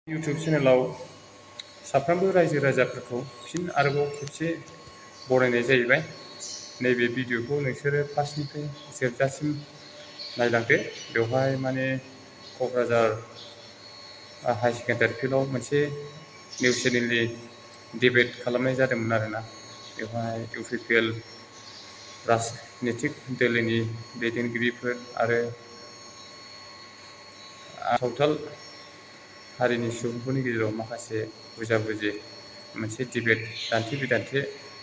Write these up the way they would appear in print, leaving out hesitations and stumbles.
YouTube चेनेलाव साफ्रोमबो रायजो राजाफोरखौ फिन आरोबाव खेबसे बरायनाय जाहैबाय। नैबे भिडिअखौ नोंसोरो फार्स्टनिफ्राय जोबजासिम नायलांदो। बेवहाय माने क'क्राझार हाई सेकेन्डारि फिल्डआव मोनसे निउस चेनेलनि डिबेट खालामनाय जादोंमोन आरोना। बेवहाय इउपिपिएल राजनितिक दोलोनि दैदेनगिरिफोर आरो सावथाल हारिनि सुबुंफोरनि गेजेराव माखासे बुजा-बुजी मोनसे डिबेट दान्थे बिदान्थे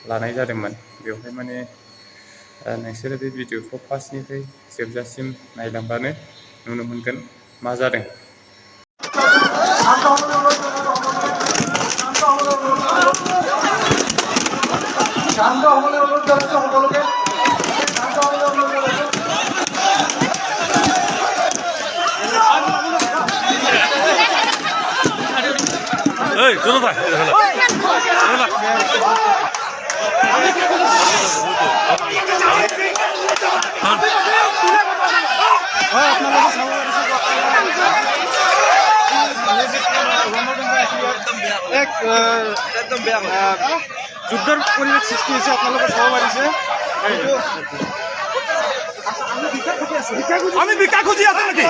लानाय जादोंमोन। बेवहाय माने नोंसोरो बे भिडिअखौ फार्स्टनिफ्राय जोबजासिम नायलांबानो नुनो मोनगोन मा जादों। Hey, চলো ভাই একদম বেয়া যুদ্ধৰ পৰিৱেশ সৃষ্টি হৈছে। আপোনালোকে চাব পাৰিছে আমি ভিক্ষা খুজি আছো নেকি?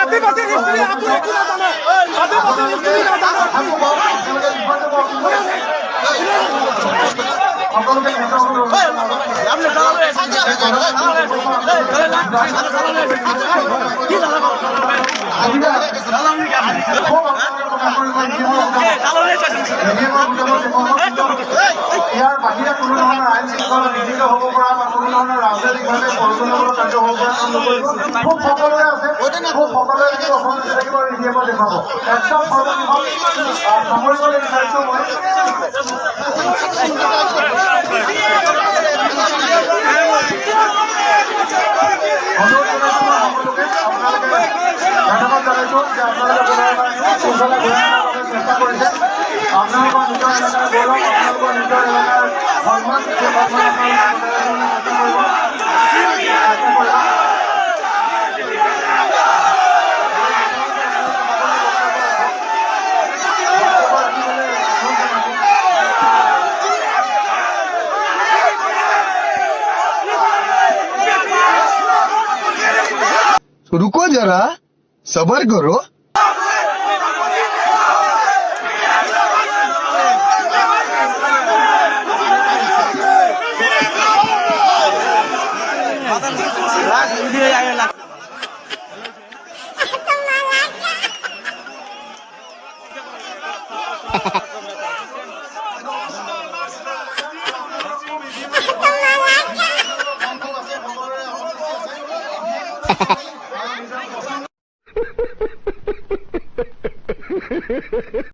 আদিবাসী হিষ্ট্ৰী আপুনি কি নাজানে? আদিবাসী হিষ্ট্ৰী নাজানে? ইয়াৰ বাহিৰে কোনো ধৰণৰ আইন শৃংখলা বিঘ্নিত হ'ব পৰা বা কোনো ধৰণৰ ৰাজনৈতিকভাৱে প্ৰয়োজনীয় কাৰ্য হ'ব পৰা কাম নকৰিব। খুব সকলোৱে আছে, খুব সকলোৱে যদি অসমত থাকিব ৰিভিউ দেখাব একদম সৰ্ববৃহৎ সামৰিবলৈ বিচাৰিছোঁ মই। অনুৰোধ জনাইছোঁ সকলোকে, আপোনালোকে ধন্যবাদ জনাইছোঁ যে আপোনালোকে শৃংখলা ঘূৰাই অনাৰ চেষ্টা কৰিছে। আপোনালোকৰ নিজৰ এলেকাৰ গৌৰৱ, আপোনালোকৰ নিজৰ এলেকাৰ সন্মান, সেই সন্মান रुको जरा सबर करो।